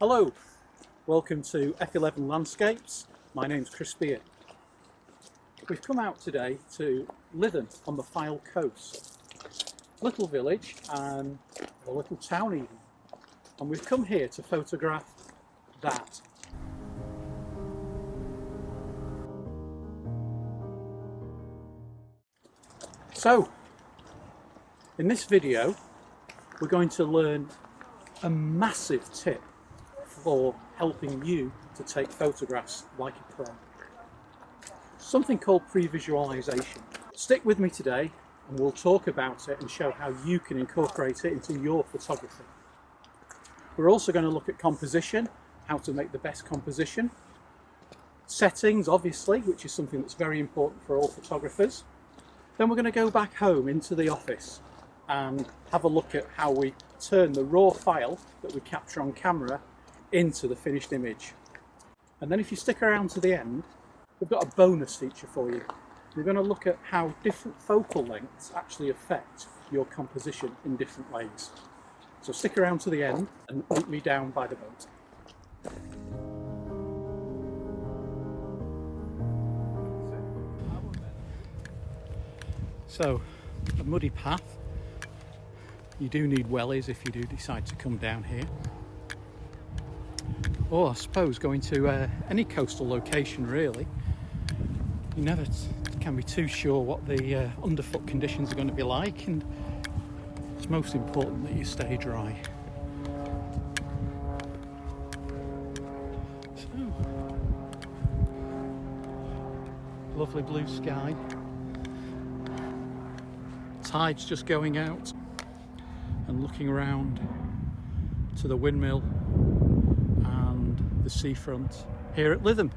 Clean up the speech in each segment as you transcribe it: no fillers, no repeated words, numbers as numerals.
Hello, welcome to f11 Landscapes. My name's Chris Beer. We've come out today to Lytham on the Fylde coast. Little village and a little town even. And we've come here to photograph that. So, in this video, we're going to learn a massive tip for helping you to take photographs like a pro. Something called pre-visualisation. Stick with me today and we'll talk about it and show how you can incorporate it into your photography. We're also going to look at composition, how to make the best composition. Settings, obviously, which is something that's very important for all photographers. Then we're going to go back home into the office and have a look at how we turn the raw file that we capture on camera into the finished image. And then if you stick around to the end, we've got a bonus feature for you. We're going to look at how different focal lengths actually affect your composition in different ways. So stick around to the end and meet me down by the boat. So, a muddy path. You do need wellies if you do decide to come down here. Or I suppose going to any coastal location really. You never can be too sure what the underfoot conditions are going to be like, and it's most important that you stay dry. So, lovely blue sky. Tide's just going out, and looking around to the windmill and the seafront here at Lytham.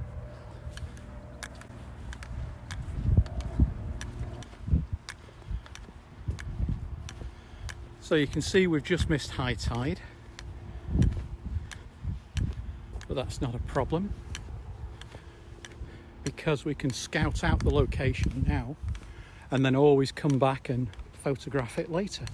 So you can see we've just missed high tide, but that's not a problem because we can scout out the location now and then always come back and photograph it later.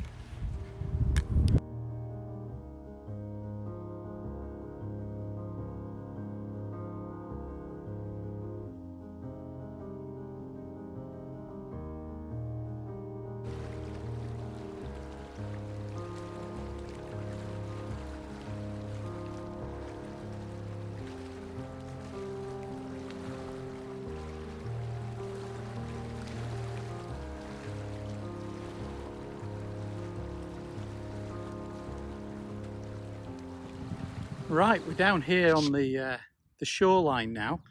Right, we're down here on the shoreline now,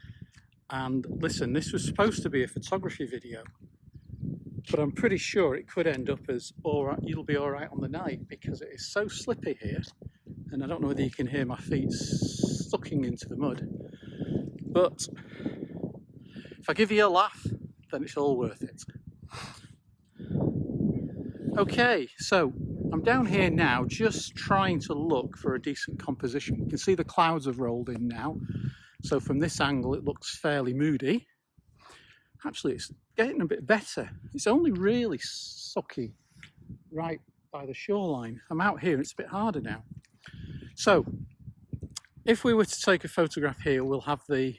and listen, this was supposed to be a photography video, but I'm pretty sure it could end up as alright, you'll be alright on the night, because it is so slippy here, and I don't know whether you can hear my feet sucking into the mud, but if I give you a laugh, then it's all worth it. Okay, so I'm down here now just trying to look for a decent composition. You can see the clouds have rolled in now, so from this angle it looks fairly moody. Actually, it's getting a bit better. It's only really sucky right by the shoreline. I'm out here and it's a bit harder now. So if we were to take a photograph here, we'll have the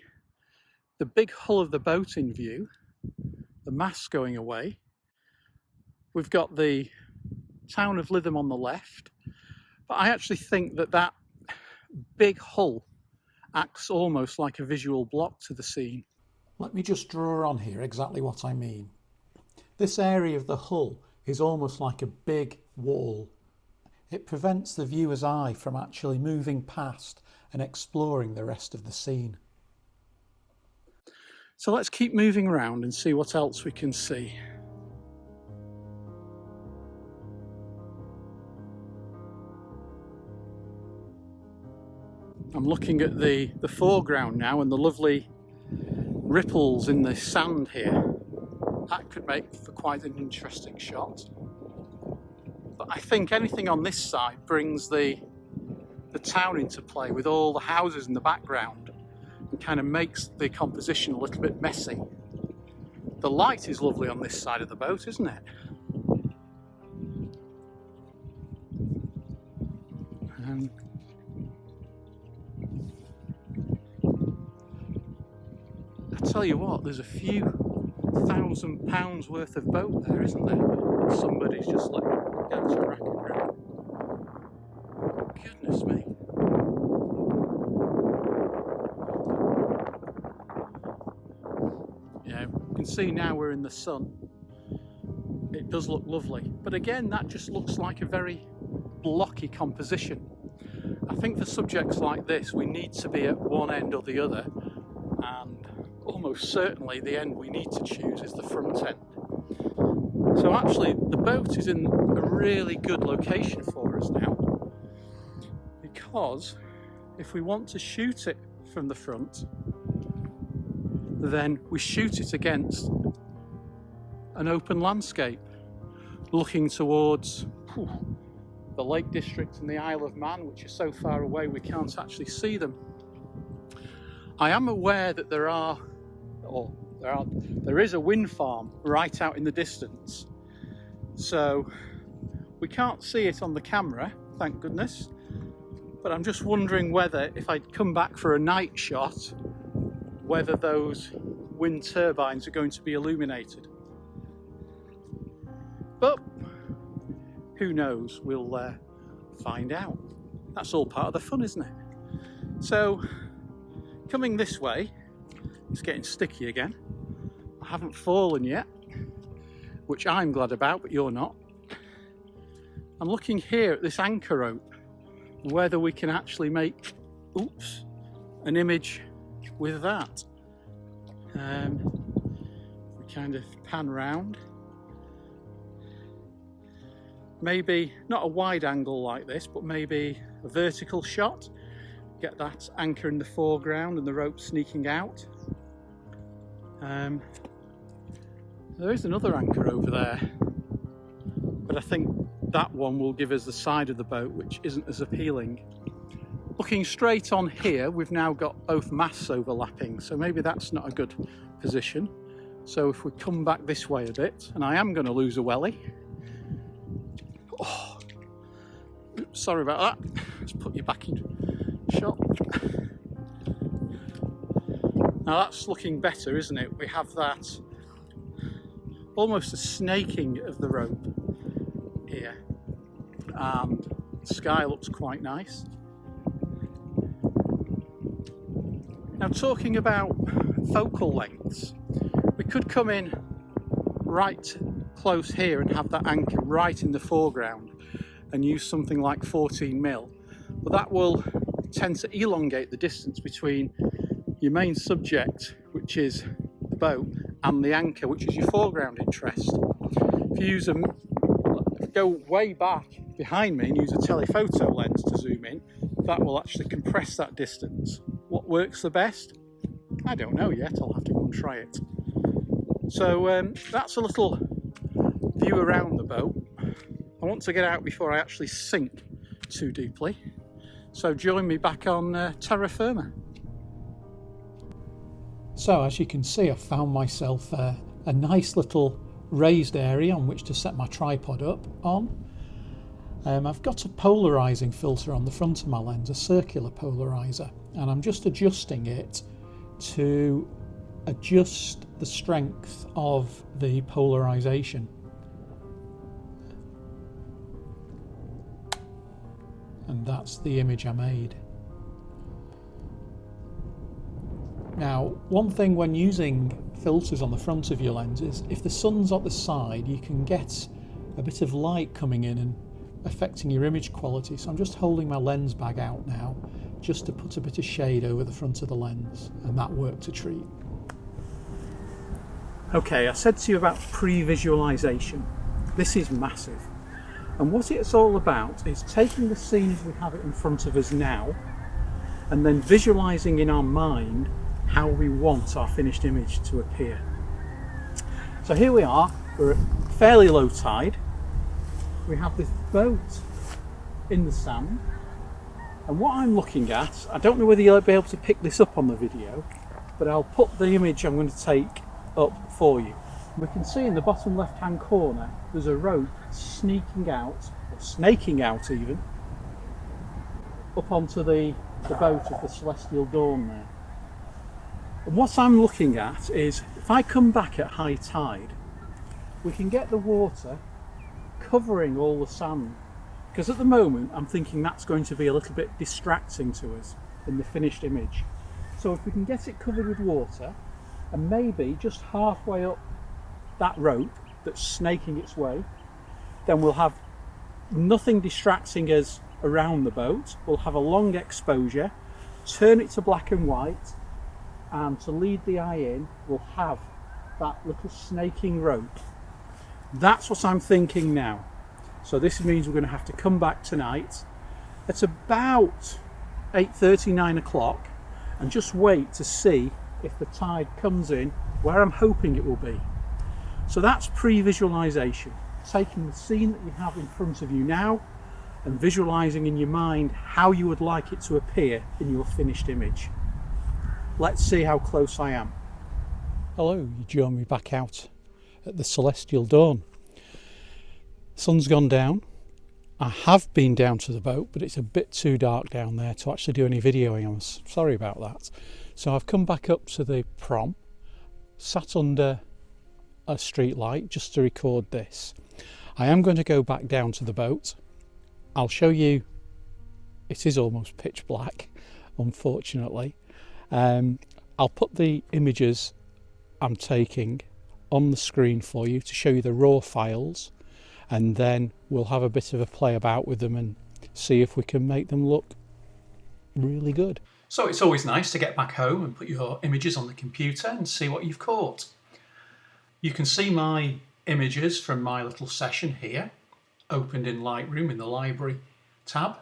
big hull of the boat in view, the mast going away. We've got the town of Lytham on the left, but I actually think that that big hull acts almost like a visual block to the scene. Let me just draw on here exactly what I mean. This area of the hull is almost like a big wall. It prevents the viewer's eye from actually moving past and exploring the rest of the scene. So let's keep moving around and see what else we can see. I'm looking at the foreground now and the lovely ripples in the sand here. That could make for quite an interesting shot. But I think anything on this side brings the town into play with all the houses in the background and kind of makes the composition a little bit messy. The light is lovely on this side of the boat, isn't it? And tell you what, there's a few £1,000 worth of boat there, isn't there? Somebody's just let go to rack and ruin. Goodness me. Yeah, you can see now we're in the sun. It does look lovely, but again, that just looks like a very blocky composition. I think for subjects like this, we need to be at one end or the other, and almost certainly the end we need to choose is the front end. So actually, the boat is in a really good location for us now, because if we want to shoot it from the front, then we shoot it against an open landscape looking towards the Lake District and the Isle of Man, which are so far away we can't actually see them. I am aware that there is a wind farm right out in the distance, so we can't see it on the camera, thank goodness, but I'm just wondering whether, if I'd come back for a night shot, whether those wind turbines are going to be illuminated. But who knows, we'll find out. That's all part of the fun, isn't it? So, coming this way, it's getting sticky again. I haven't fallen yet, which I'm glad about, but you're not. I'm looking here at this anchor rope, whether we can actually make, an image with that. We kind of pan round. Maybe not a wide angle like this, but maybe a vertical shot. Get that anchor in the foreground and the rope sneaking out. There is another anchor over there, but I think that one will give us the side of the boat, which isn't as appealing. Looking straight on here, we've now got both masts overlapping, so maybe that's not a good position. So if we come back this way a bit, and I am going to lose a welly. Oh, sorry about that. Let's put you back in shot. Now that's looking better, isn't it? We have that almost a snaking of the rope here, and the sky looks quite nice. Now, talking about focal lengths, we could come in right close here and have that anchor right in the foreground and use something like 14mm, but that will tend to elongate the distance between your main subject, which is the boat, and the anchor, which is your foreground interest. If you go way back behind me and use a telephoto lens to zoom in, that will actually compress that distance. What works the best? I don't know yet, I'll have to go and try it. So that's a little view around the boat. I want to get out before I actually sink too deeply. So join me back on terra firma. So as you can see, I've found myself a nice little raised area on which to set my tripod up on. I've got a polarising filter on the front of my lens, a circular polariser, and I'm just adjusting it to adjust the strength of the polarisation. And that's the image I made. Now, one thing when using filters on the front of your lens is if the sun's at the side, you can get a bit of light coming in and affecting your image quality. So I'm just holding my lens bag out now just to put a bit of shade over the front of the lens, and that worked a treat. Okay, I said to you about pre-visualisation. This is massive, and what it's all about is taking the scene as we have it in front of us now and then visualising in our mind how we want our finished image to appear. So here we are, we're at fairly low tide. We have this boat in the sand, and what I'm looking at, I don't know whether you'll be able to pick this up on the video, but I'll put the image I'm going to take up for you. We can see in the bottom left hand corner there's a rope sneaking out, or snaking out even, up onto the boat of the Celestial Dawn there. And what I'm looking at is, if I come back at high tide, we can get the water covering all the sand. Because at the moment, I'm thinking that's going to be a little bit distracting to us in the finished image. So if we can get it covered with water, and maybe just halfway up that rope that's snaking its way, then we'll have nothing distracting us around the boat. We'll have a long exposure, turn it to black and white, and to lead the eye in, we'll have that little snaking rope. That's what I'm thinking now. So this means we're going to have to come back tonight at about 8:30, 9 o'clock, and just wait to see if the tide comes in where I'm hoping it will be. So that's pre-visualisation, taking the scene that you have in front of you now and visualising in your mind how you would like it to appear in your finished image. Let's see how close I am. Hello, you join me back out at the celestial dawn. Sun's gone down. I have been down to the boat, but it's a bit too dark down there to actually do any videoing. I'm sorry about that. So I've come back up to the prom, sat under a street light just to record this. I am going to go back down to the boat. I'll show you. It is almost pitch black, unfortunately. I'll put the images I'm taking on the screen for you to show you the raw files, and then we'll have a bit of a play about with them and see if we can make them look really good. So it's always nice to get back home and put your images on the computer and see what you've caught. You can see my images from my little session here, opened in Lightroom in the library tab.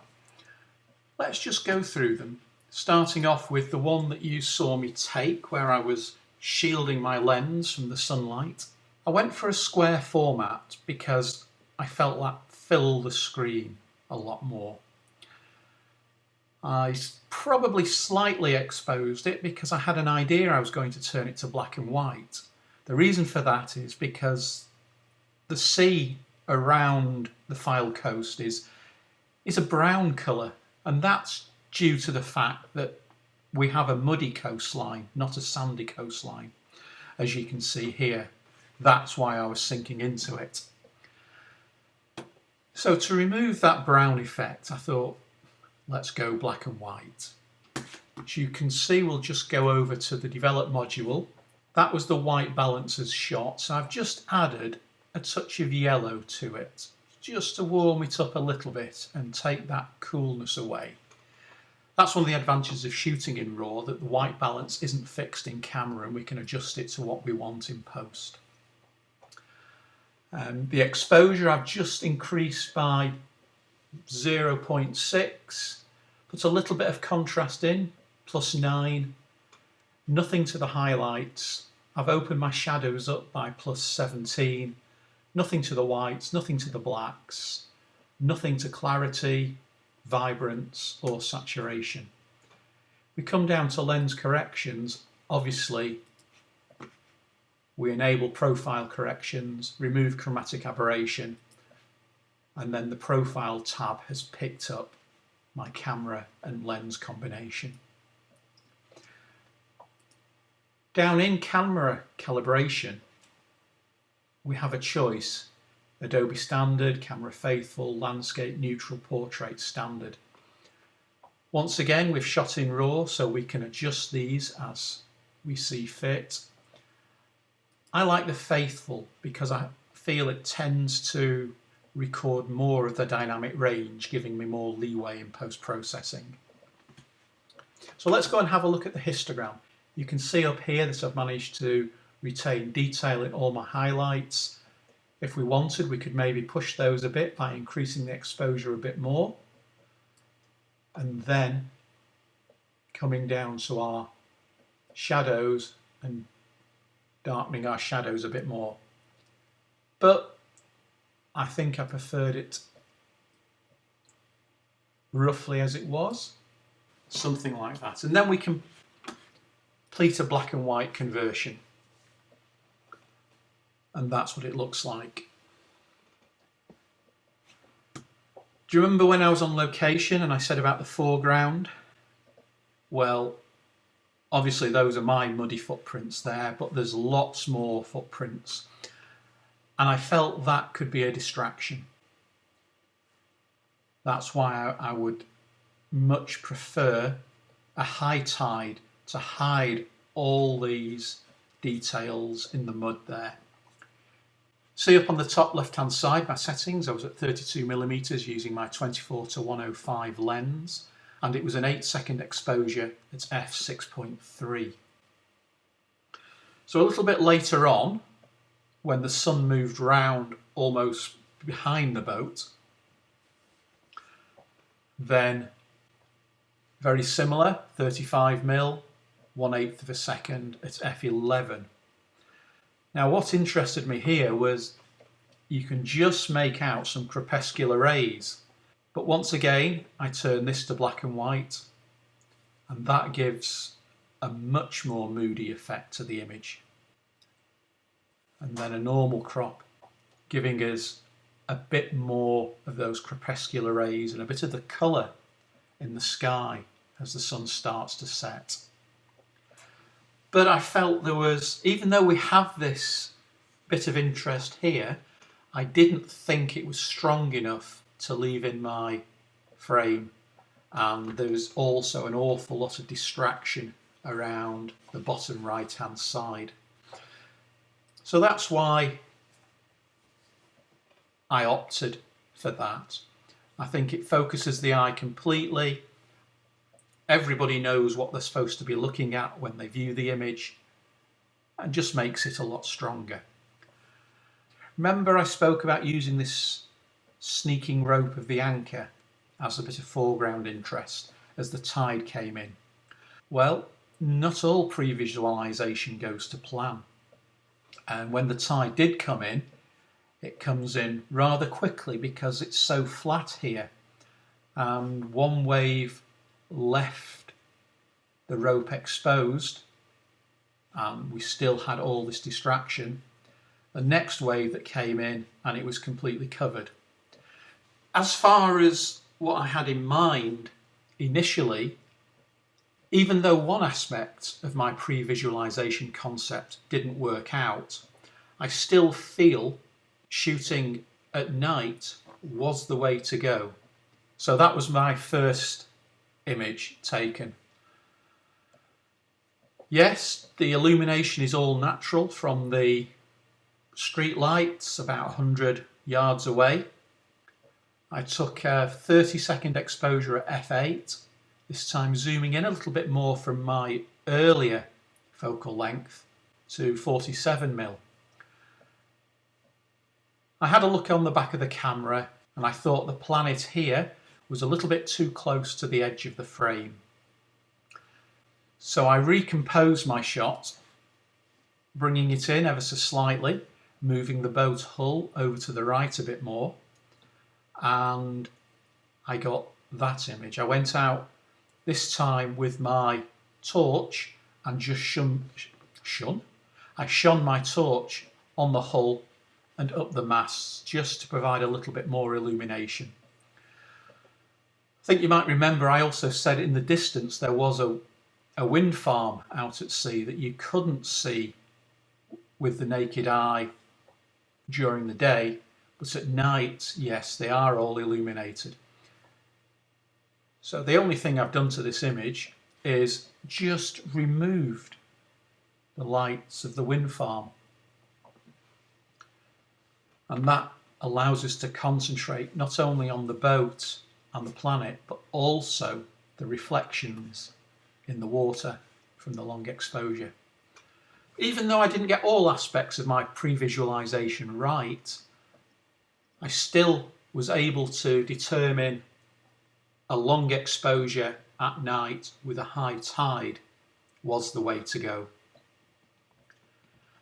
Let's just go through them, starting off with the one that you saw me take where I was shielding my lens from the sunlight. I went for a square format because I felt that filled the screen a lot more. I probably slightly exposed it because I had an idea I was going to turn it to black and white. The reason for that is because the sea around the Fylde coast is a brown colour, and that's due to the fact that we have a muddy coastline, not a sandy coastline. As you can see here, that's why I was sinking into it. So to remove that brown effect, I thought, let's go black and white. As you can see, we'll just go over to the develop module. That was the white balances shot, so I've just added a touch of yellow to it, just to warm it up a little bit and take that coolness away. That's one of the advantages of shooting in RAW, that the white balance isn't fixed in camera and we can adjust it to what we want in post. The exposure I've just increased by 0.6, put a little bit of contrast in, +9, nothing to the highlights. I've opened my shadows up by +17, nothing to the whites, nothing to the blacks, nothing to clarity, vibrance or saturation. We come down to lens corrections. Obviously we enable profile corrections, remove chromatic aberration, and then the profile tab has picked up my camera and lens combination. Down in camera calibration, we have a choice: Adobe Standard, Camera Faithful, Landscape, Neutral, Portrait, Standard. Once again, we've shot in RAW, so we can adjust these as we see fit. I like the Faithful because I feel it tends to record more of the dynamic range, giving me more leeway in post-processing. So let's go and have a look at the histogram. You can see up here that I've managed to retain detail in all my highlights. If we wanted, we could maybe push those a bit by increasing the exposure a bit more. And then coming down to our shadows and darkening our shadows a bit more. But I think I preferred it roughly as it was, something like that. And then we can complete a black and white conversion. And that's what it looks like. Do you remember when I was on location and I said about the foreground? Well, Obviously those are my muddy footprints there, but there's lots more footprints. And I felt that could be a distraction. That's why I would much prefer a high tide to hide all these details in the mud there. See up on the top left hand side my settings. I was at 32mm using my 24-105 lens, and it was an 8-second exposure at f6.3. So a little bit later on, when the sun moved round almost behind the boat, then very similar, 35mm, 1/8 of a second at f11. Now what interested me here was you can just make out some crepuscular rays, but once again I turn this to black and white, and that gives a much more moody effect to the image. And then a normal crop, giving us a bit more of those crepuscular rays and a bit of the colour in the sky as the sun starts to set. But I felt there was, even though we have this bit of interest here, I didn't think it was strong enough to leave in my frame, and there was also an awful lot of distraction around the bottom right hand side. So that's why I opted for that. I think it focuses the eye completely. Everybody knows what they're supposed to be looking at when they view the image, and just makes it a lot stronger. Remember I spoke about using this sneaking rope of the anchor as a bit of foreground interest as the tide came in. Well, not all pre-visualisation goes to plan. And when the tide did come in, it comes in rather quickly because it's so flat here. And one wave left the rope exposed, and we still had all this distraction. The next wave that came in and it was completely covered. As far as what I had in mind initially, even though one aspect of my pre-visualisation concept didn't work out, I still feel shooting at night was the way to go. So that was my first image taken. Yes, the illumination is all natural from the street lights about 100 yards away. I took a 30-second exposure at f8, this time zooming in a little bit more from my earlier focal length to 47mm. I had a look on the back of the camera and I thought the planet here was a little bit too close to the edge of the frame. So I recomposed my shot, bringing it in ever so slightly, moving the boat hull over to the right a bit more, and I got that image. I went out this time with my torch and just I shone my torch on the hull and up the masts just to provide a little bit more illumination. I think you might remember I also said in the distance there was a wind farm out at sea that you couldn't see with the naked eye during the day, but at night, yes, they are all illuminated. So the only thing I've done to this image is just removed the lights of the wind farm. And that allows us to concentrate not only on the boat and the planet, but also the reflections in the water from the long exposure. Even though I didn't get all aspects of my pre-visualisation right, I still was able to determine a long exposure at night with a high tide was the way to go.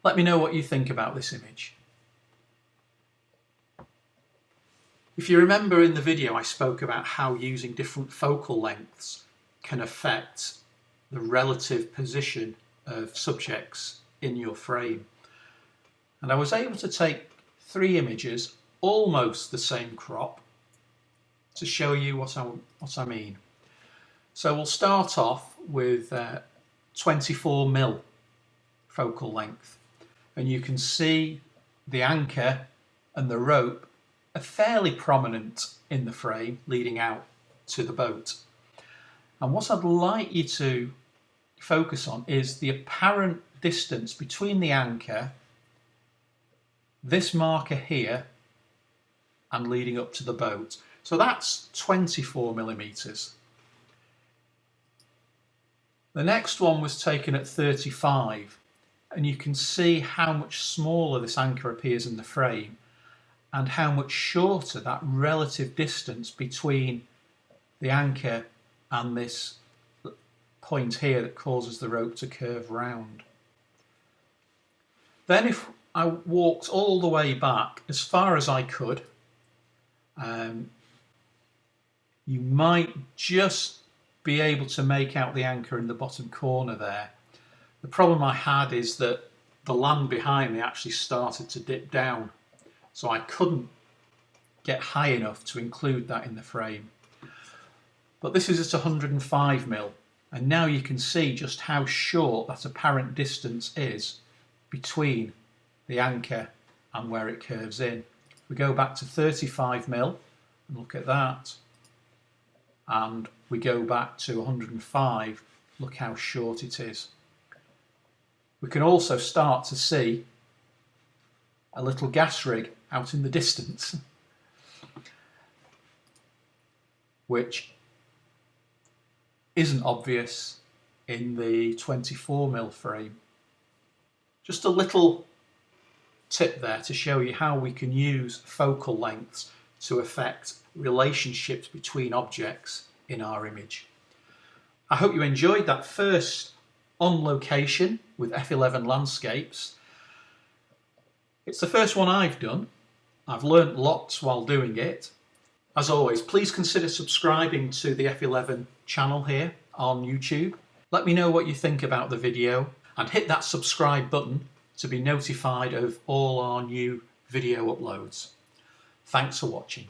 Let me know what you think about this image. If you remember in the video I spoke about how using different focal lengths can affect the relative position of subjects in your frame. And I was able to take 3 images, almost the same crop, to show you what I mean. So we'll start off with 24mm focal length, and you can see the anchor and the rope are fairly prominent in the frame leading out to the boat. And what I'd like you to focus on is the apparent distance between the anchor, this marker here, and leading up to the boat. So that's 24mm. The next one was taken at 35, and you can see how much smaller this anchor appears in the frame and how much shorter that relative distance between the anchor and this point here that causes the rope to curve round. Then if I walked all the way back as far as I could, you might just be able to make out the anchor in the bottom corner there. The problem I had is that the land behind me actually started to dip down, so I couldn't get high enough to include that in the frame. But this is at 105mm, and now you can see just how short that apparent distance is between the anchor and where it curves in. We go back to 35mm and look at that, and we go back to 105, look how short it is. We can also start to see a little gas rig out in the distance, which isn't obvious in the 24mm frame. Just a little tip there to show you how we can use focal lengths to affect relationships between objects in our image. I hope you enjoyed that first on location with f11 landscapes. It's the first one I've done. I've learnt lots while doing it. As always, please consider subscribing to the f11 channel here on YouTube. Let me know what you think about the video and hit that subscribe button to be notified of all our new video uploads. Thanks for watching.